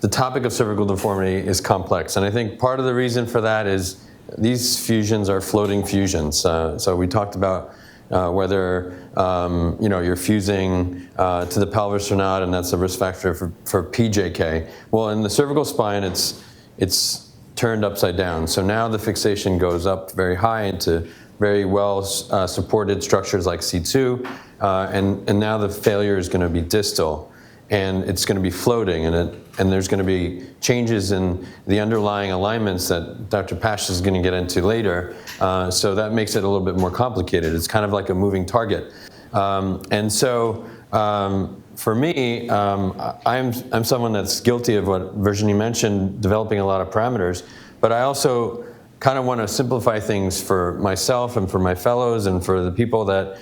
the topic of cervical deformity is complex. And I think part of the reason for that is these fusions are floating fusions. So we talked about whether you're fusing to the pelvis or not, and that's a risk factor for PJK. Well, in the cervical spine, it's turned upside down. So now the fixation goes up very high into very well supported structures like C2, and now the failure is going to be distal, and it's going to be floating, and there's going to be changes in the underlying alignments that Dr. Pash is going to get into later. So that makes it a little bit more complicated. It's kind of like a moving target, and so. For me, I'm someone that's guilty of what Virginie mentioned, developing a lot of parameters, but I also kind of want to simplify things for myself and for my fellows and for the people that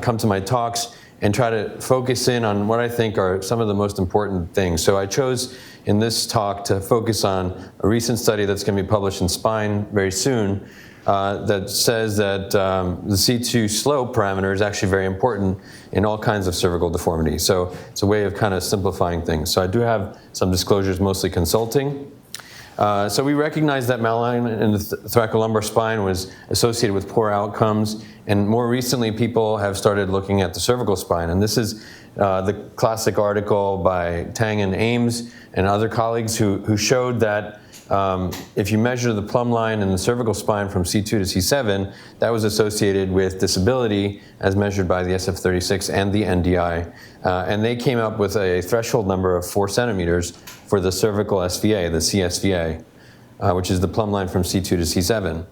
come to my talks and try to focus in on what I think are some of the most important things. So I chose in this talk to focus on a recent study that's going to be published in Spine very soon that says that the C2 slope parameter is actually very important in all kinds of cervical deformity. So it's a way of kind of simplifying things. So I do have some disclosures, mostly consulting. So we recognize that malalignment in the thoracolumbar spine was associated with poor outcomes, and more recently people have started looking at the cervical spine. And this is the classic article by Tang and Ames and other colleagues who showed that if you measure the plumb line in the cervical spine from C2 to C7, that was associated with disability as measured by the SF36 and the NDI. And they came up with a threshold number of 4 centimeters for the cervical SVA, the CSVA, which is the plumb line from C2 to C7.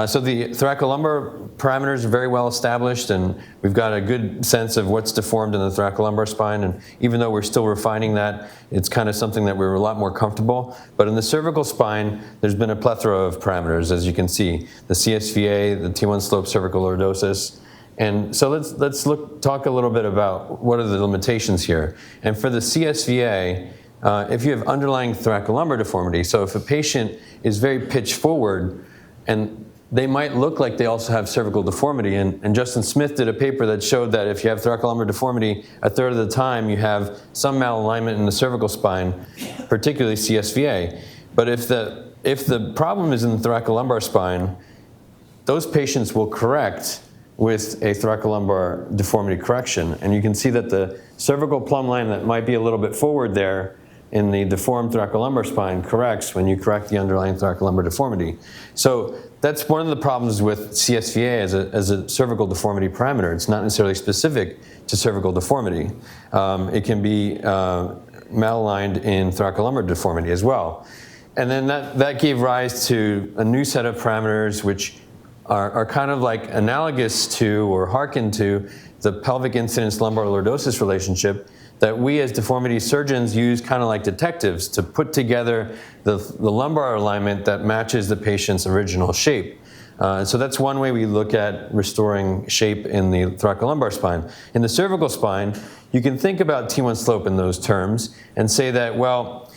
So the thoracolumbar parameters are very well established, and we've got a good sense of what's deformed in the thoracolumbar spine, and even though we're still refining that, it's kind of something that we're a lot more comfortable. But in the cervical spine, there's been a plethora of parameters, as you can see. The CSVA, the T1 slope cervical lordosis. And so let's talk a little bit about what are the limitations here. And for the CSVA, if you have underlying thoracolumbar deformity, so if a patient is very pitched forward, and they might look like they also have cervical deformity, and Justin Smith did a paper that showed that if you have thoracolumbar deformity, a third of the time you have some malalignment in the cervical spine, particularly CSVA. But if the problem is in the thoracolumbar spine, those patients will correct with a thoracolumbar deformity correction. And you can see that the cervical plumb line that might be a little bit forward there in the deformed thoracolumbar spine corrects when you correct the underlying thoracolumbar deformity. So that's one of the problems with CSVA as a cervical deformity parameter. It's not necessarily specific to cervical deformity. It can be malaligned in thoracolumbar deformity as well. And then that gave rise to a new set of parameters which are kind of like analogous to or hearken to the pelvic incidence lumbar lordosis relationship that we as deformity surgeons use kind of like detectives to put together the lumbar alignment that matches the patient's original shape. So that's one way we look at restoring shape in the thoracolumbar spine. In the cervical spine, you can think about T1 slope in those terms and say that, well,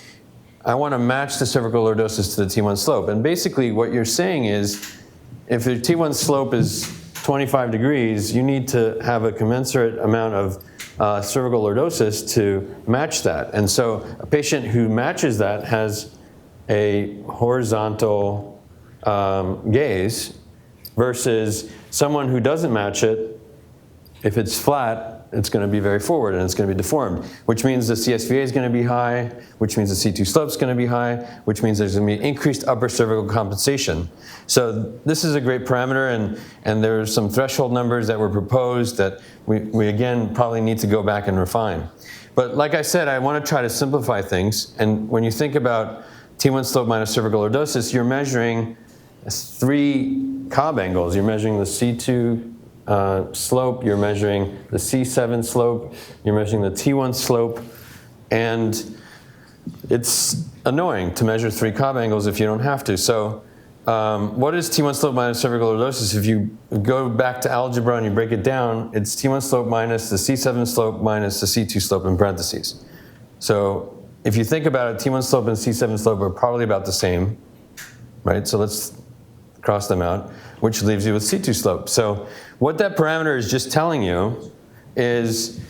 I want to match the cervical lordosis to the T1 slope. And basically what you're saying is, if the T1 slope is 25 degrees, you need to have a commensurate amount of cervical lordosis to match that. And so a patient who matches that has a horizontal gaze versus someone who doesn't match it. If it's flat, it's going to be very forward and it's going to be deformed, which means the CSVA is going to be high, which means the C2 slope is going to be high, which means there's going to be increased upper cervical compensation. So this is a great parameter, and there's some threshold numbers that were proposed that we again probably need to go back and refine. But like I said, I want to try to simplify things, and when you think about T1 slope minus cervical lordosis, you're measuring 3 Cobb angles. You're measuring the C2 slope, you're measuring the C7 slope, you're measuring the T1 slope, and it's annoying to measure 3 Cobb angles if you don't have to. So what is T1 slope minus cervical lordosis? If you go back to algebra and you break it down, it's T1 slope minus the C7 slope minus the C2 slope in parentheses. So if you think about it, T1 slope and C7 slope are probably about the same, right? So let's cross them out, which leaves you with C2 slope. So what that parameter is just telling you is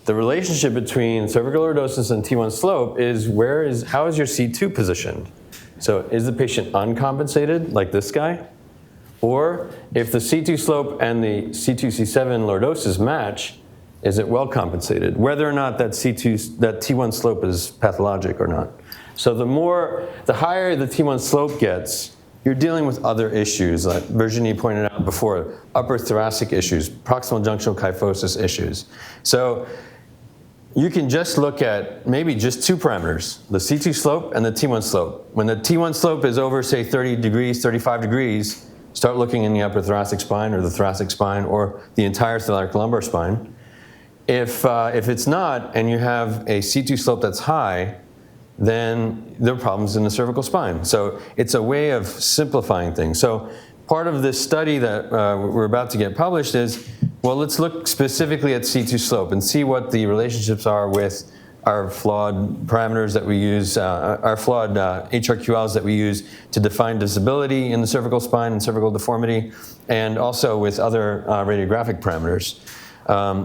the relationship between cervical lordosis and T1 slope is how is your C2 positioned? So is the patient uncompensated, like this guy? Or if the C2 slope and the C2, C7 lordosis match, is it well compensated? Whether or not that T1 slope is pathologic or not. So the higher the T1 slope gets, you're dealing with other issues, like Virginie pointed out before, upper thoracic issues, proximal junctional kyphosis issues. So you can just look at maybe just two parameters, the C2 slope and the T1 slope. When the T1 slope is over, say, 30 degrees, 35 degrees, start looking in the upper thoracic spine or the thoracic spine or the entire thoracolumbar spine. If it's not, and you have a C2 slope that's high, then there are problems in the cervical spine. So it's a way of simplifying things. So part of this study that we're about to get published is, well, let's look specifically at C2 slope and see what the relationships are with our flawed parameters that we use, our flawed HRQLs that we use to define disability in the cervical spine and cervical deformity, and also with other radiographic parameters.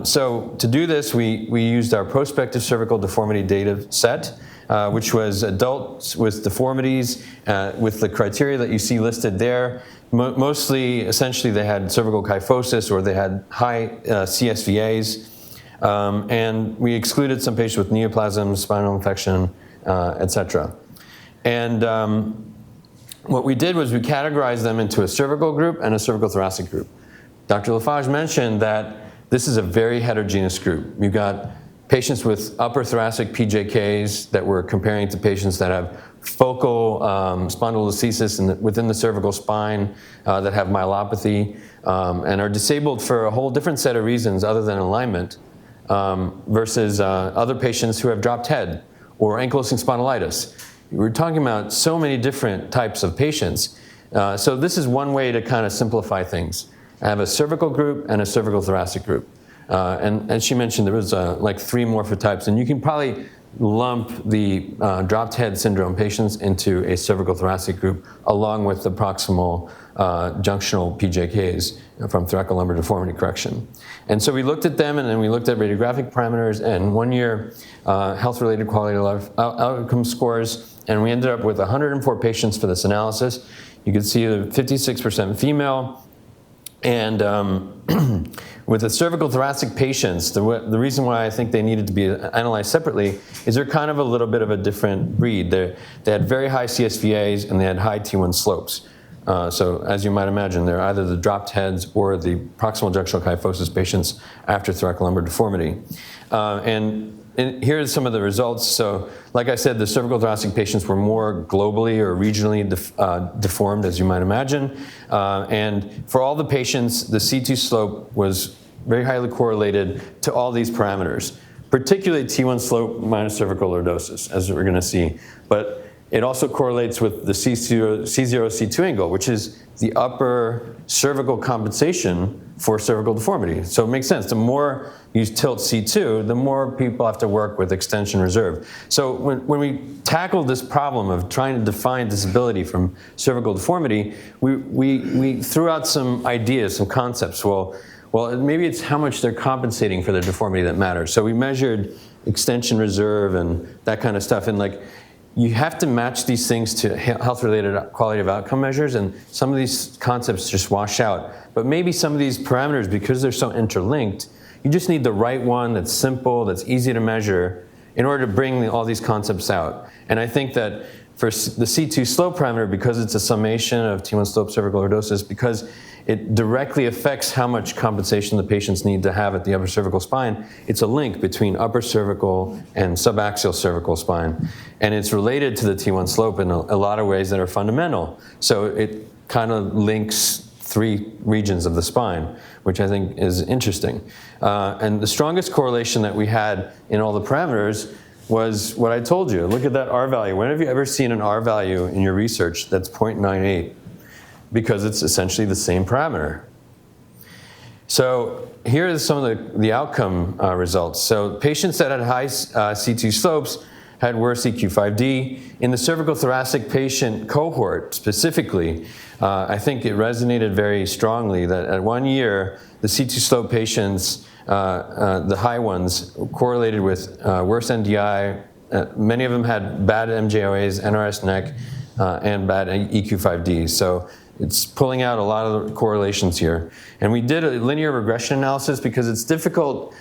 So to do this, we used our prospective cervical deformity data set, which was adults with deformities with the criteria that you see listed there. Mostly, essentially, they had cervical kyphosis or they had high CSVAs. And we excluded some patients with neoplasm, spinal infection, et cetera. And what we did was we categorized them into a cervical group and a cervical thoracic group. Dr. Lafarge mentioned that this is a very heterogeneous group. You've got patients with upper thoracic PJKs that we're comparing to patients that have focal spondylolisthesis within the cervical spine that have myelopathy and are disabled for a whole different set of reasons other than alignment versus other patients who have dropped head or ankylosing spondylitis. We're talking about so many different types of patients. So this is one way to kind of simplify things. I have a cervical group and a cervical thoracic group. And as she mentioned, there was like 3 morphotypes, and you can probably lump the dropped head syndrome patients into a cervical thoracic group along with the proximal junctional PJKs from thoracolumbar deformity correction. And so we looked at them, and then we looked at radiographic parameters and 1-year health-related quality of life outcome scores, and we ended up with 104 patients for this analysis. You can see the 56% female. And with the cervical thoracic patients, the reason why I think they needed to be analyzed separately is they're kind of a little bit of a different breed. They had very high CSVAs and they had high T1 slopes. So as you might imagine, they're either the dropped heads or the proximal junctional kyphosis patients after thoracolumbar deformity. And here are some of the results. So like I said, the cervical thoracic patients were more globally or regionally deformed, as you might imagine. And for all the patients, the C2 slope was very highly correlated to all these parameters, particularly T1 slope minus cervical lordosis, as we're going to see. But it also correlates with the C0, C2 angle, which is the upper cervical compensation for cervical deformity. So it makes sense. The more you tilt C2, the more people have to work with extension reserve. So when we tackled this problem of trying to define disability from cervical deformity, we threw out some ideas, some concepts. Well, maybe it's how much they're compensating for their deformity that matters. So we measured extension reserve and that kind of stuff. And like, you have to match these things to health-related quality of outcome measures, and some of these concepts just wash out. But maybe some of these parameters, because they're so interlinked, you just need the right one that's simple, that's easy to measure in order to bring all these concepts out. And I think that for the C2 slope parameter, because it's a summation of T1 slope cervical lordosis, because it directly affects how much compensation the patients need to have at the upper cervical spine, it's a link between upper cervical and subaxial cervical spine. And it's related to the T1 slope in a lot of ways that are fundamental. So it kind of links 3 regions of the spine, which I think is interesting. And the strongest correlation that we had in all the parameters was what I told you. Look at that R value. When have you ever seen an R value in your research that's 0.98? Because it's essentially the same parameter. So here are some of the outcome results. So patients that had high C2 slopes had worse EQ5D. In the cervical thoracic patient cohort specifically, I think it resonated very strongly that at 1 year, the C2 slope patients the high ones, correlated with worse NDI. Many of them had bad MJOAs, NRS neck, and bad EQ5D. So it's pulling out a lot of the correlations here. And we did a linear regression analysis because it's difficult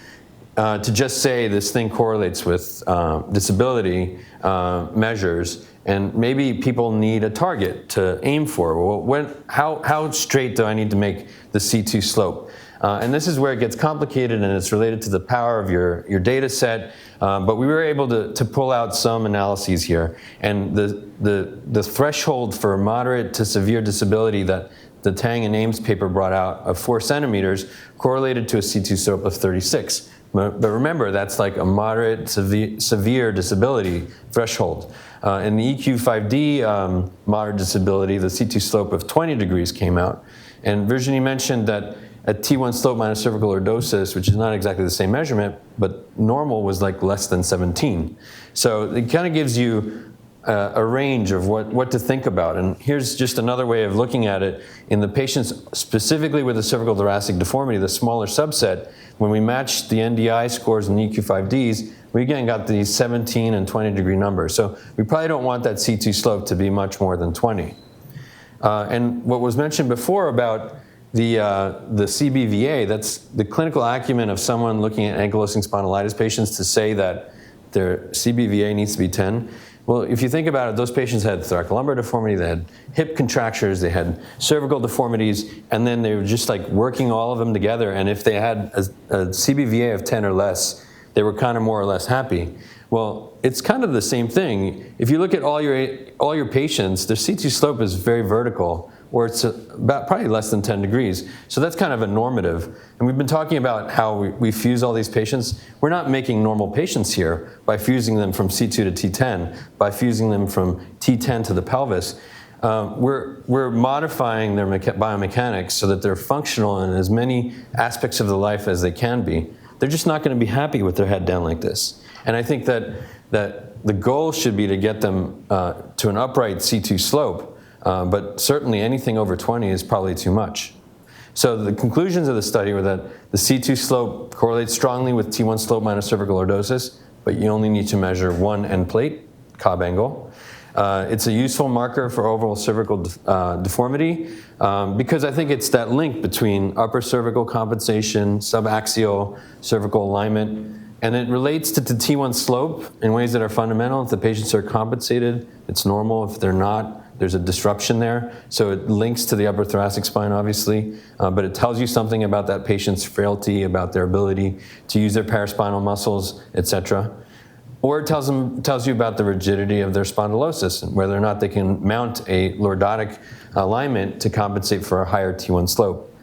to just say this thing correlates with disability measures, and maybe people need a target to aim for. Well, how straight do I need to make the C2 slope? And this is where it gets complicated, and it's related to the power of your data set. But we were able to pull out some analyses here. And the threshold for moderate to severe disability that the Tang and Ames paper brought out of 4 centimeters correlated to a C2 slope of 36. But remember, that's like a moderate, severe disability threshold. In the EQ5D moderate disability, the C2 slope of 20 degrees came out. And Virginie mentioned that at T1 slope minus cervical lordosis, which is not exactly the same measurement, but normal was like less than 17. So it kind of gives you a range of what to think about. And here's just another way of looking at it. In the patients specifically with a cervical thoracic deformity, the smaller subset, when we matched the NDI scores and the EQ5Ds, we again got these 17 and 20 degree numbers. So we probably don't want that C2 slope to be much more than 20. And what was mentioned before about the CBVA, that's the clinical acumen of someone looking at ankylosing spondylitis patients to say that their CBVA needs to be 10. Well, if you think about it, those patients had thoracolumbar deformity, they had hip contractures, they had cervical deformities, and then they were just like working all of them together. And if they had a CBVA of 10 or less, they were kind of more or less happy. Well, it's kind of the same thing. If you look at all your patients, their C2 slope is very vertical, or it's about probably less than 10 degrees. So that's kind of a normative. And we've been talking about how we fuse all these patients. We're not making normal patients here by fusing them from C2 to T10, by fusing them from T10 to the pelvis. We're modifying their biomechanics so that they're functional in as many aspects of the life as they can be. They're just not going to be happy with their head down like this. And I think that the goal should be to get them to an upright C2 slope. But certainly anything over 20 is probably too much. So the conclusions of the study were that the C2 slope correlates strongly with T1 slope minus cervical lordosis, but you only need to measure one end plate, Cobb angle. It's a useful marker for overall cervical deformity because I think it's that link between upper cervical compensation, subaxial cervical alignment, and it relates to the T1 slope in ways that are fundamental. If the patients are compensated, it's normal. If they're not, there's a disruption there. So it links to the upper thoracic spine, obviously, but it tells you something about that patient's frailty, about their ability to use their paraspinal muscles, et cetera. Or it tells you about the rigidity of their spondylosis and whether or not they can mount a lordotic alignment to compensate for a higher T1 slope.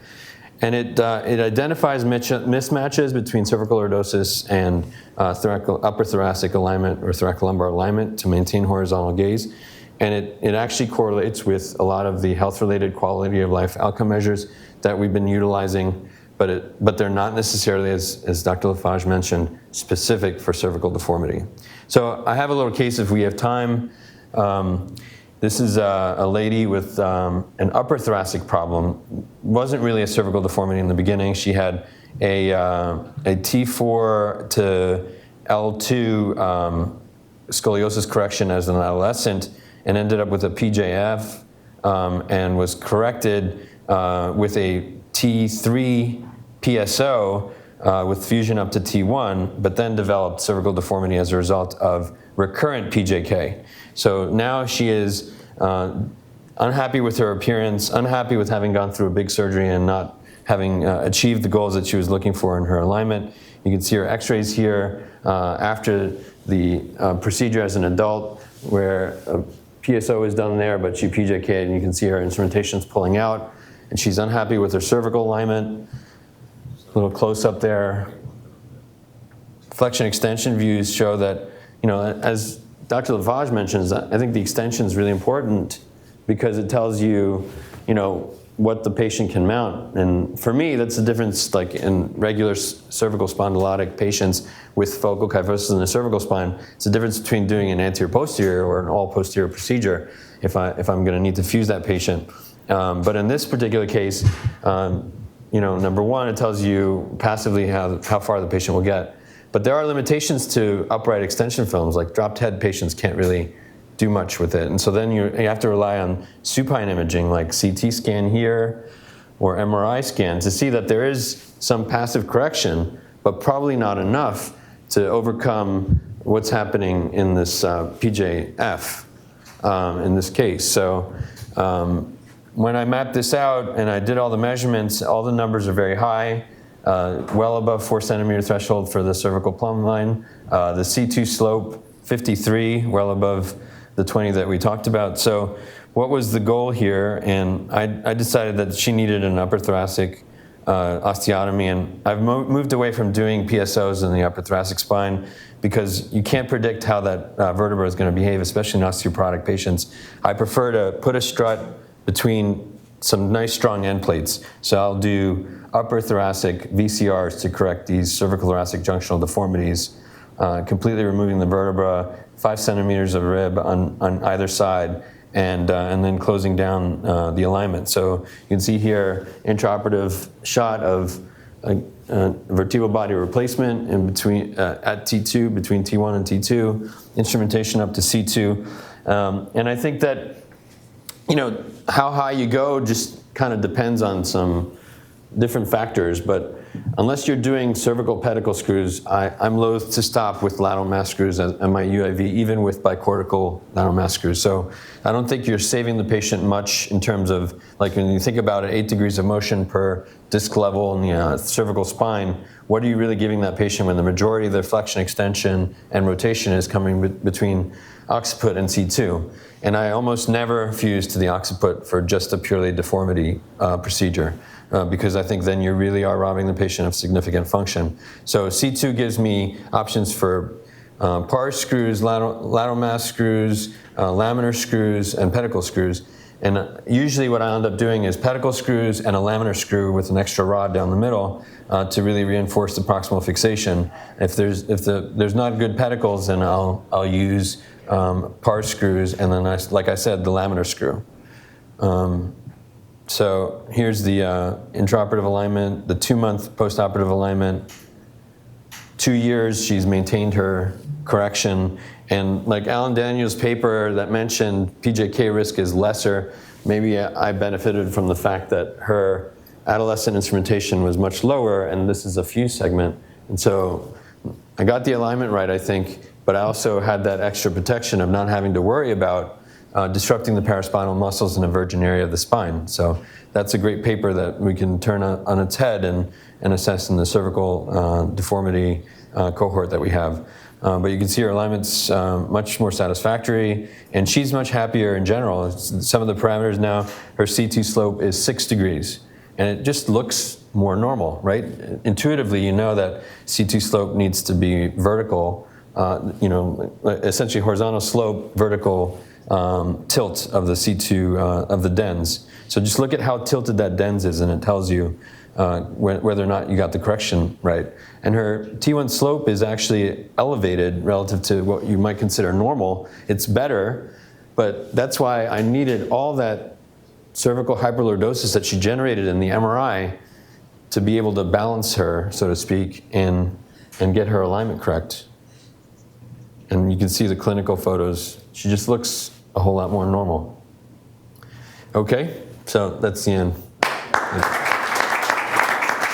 And it identifies mismatches between cervical lordosis and upper thoracic alignment or thoracolumbar alignment to maintain horizontal gaze. And it actually correlates with a lot of the health-related quality of life outcome measures that we've been utilizing, but they're not necessarily, as Dr. Lafarge mentioned, specific for cervical deformity. So I have a little case if we have time. This is a lady with an upper thoracic problem. Wasn't really a cervical deformity in the beginning. She had a T4 to L2 scoliosis correction as an adolescent and ended up with a PJF and was corrected with a T3 PSO with fusion up to T1, but then developed cervical deformity as a result of recurrent PJK. So now she is unhappy with her appearance, unhappy with having gone through a big surgery and not having achieved the goals that she was looking for in her alignment. You can see her x-rays here after the procedure as an adult where a PSO is done there, but she PJK'd, and you can see her instrumentation's pulling out, and she's unhappy with her cervical alignment. A little close up there. Flexion extension views show that, as Dr. Lafarge mentions, I think the extension is really important because it tells you, what the patient can mount. And for me, that's the difference, like in regular cervical spondylotic patients with focal kyphosis in the cervical spine. It's the difference between doing an anterior-posterior or an all-posterior procedure if I'm going to need to fuse that patient. But in this particular case, number one, it tells you passively how far the patient will get. But there are limitations to upright extension films, like dropped head patients can't really do much with it. And so then you have to rely on supine imaging, like CT scan here or MRI scan, to see that there is some passive correction, but probably not enough to overcome what's happening in this PJF in this case. So when I mapped this out and I did all the measurements, all the numbers are very high, well above 4 centimeter threshold for the cervical plumb line. The C2 slope, 53, well above the 20 that we talked about. So what was the goal here? And I decided that she needed an upper thoracic osteotomy, and I've moved away from doing PSOs in the upper thoracic spine because you can't predict how that vertebra is going to behave, especially in osteoporotic patients. I prefer to put a strut between some nice strong end plates. So I'll do upper thoracic VCRs to correct these cervical thoracic junctional deformities, completely removing the vertebra, 5 centimeters of rib on either side, and then closing down the alignment. So you can see here intraoperative shot of vertebral body replacement in between at T2, between T1 and T2, instrumentation up to C2, and I think that how high you go just kind of depends on some different factors, but unless you're doing cervical pedicle screws, I'm loath to stop with lateral mass screws and my UIV, even with bicortical lateral mass screws. So I don't think you're saving the patient much in terms of, like when you think about it, 8 degrees of motion per disc level in the cervical spine, what are you really giving that patient when the majority of their flexion, extension, and rotation is coming between occiput and C2? And I almost never fuse to the occiput for just a purely deformity procedure. Because I think then you really are robbing the patient of significant function. So C2 gives me options for pars screws, lateral mass screws, laminar screws, and pedicle screws. And usually what I end up doing is pedicle screws and a laminar screw with an extra rod down the middle to really reinforce the proximal fixation. If there's not good pedicles, then I'll use pars screws, and then like I said, the laminar screw. So here's the intraoperative alignment, the 2-month postoperative alignment. 2 years, she's maintained her correction. And like Alan Daniels' paper that mentioned PJK risk is lesser, maybe I benefited from the fact that her adolescent instrumentation was much lower, and this is a fuse segment. And so I got the alignment right, I think, but I also had that extra protection of not having to worry about disrupting the paraspinal muscles in a virgin area of the spine. So that's a great paper that we can turn on its head and assess in the cervical deformity cohort that we have. But you can see her alignment's much more satisfactory, and she's much happier in general. Some of the parameters now, her C2 slope is 6 degrees, and it just looks more normal, right? Intuitively, you know that C2 slope needs to be vertical, essentially horizontal slope, vertical tilt of the C2 of the dens. So just look at how tilted that dens is, and it tells you whether or not you got the correction right. And her T1 slope is actually elevated relative to what you might consider normal. It's better, but that's why I needed all that cervical hyperlordosis that she generated in the MRI to be able to balance her, so to speak, and get her alignment correct. And you can see the clinical photos. She just looks a whole lot more normal. Okay, so that's the end.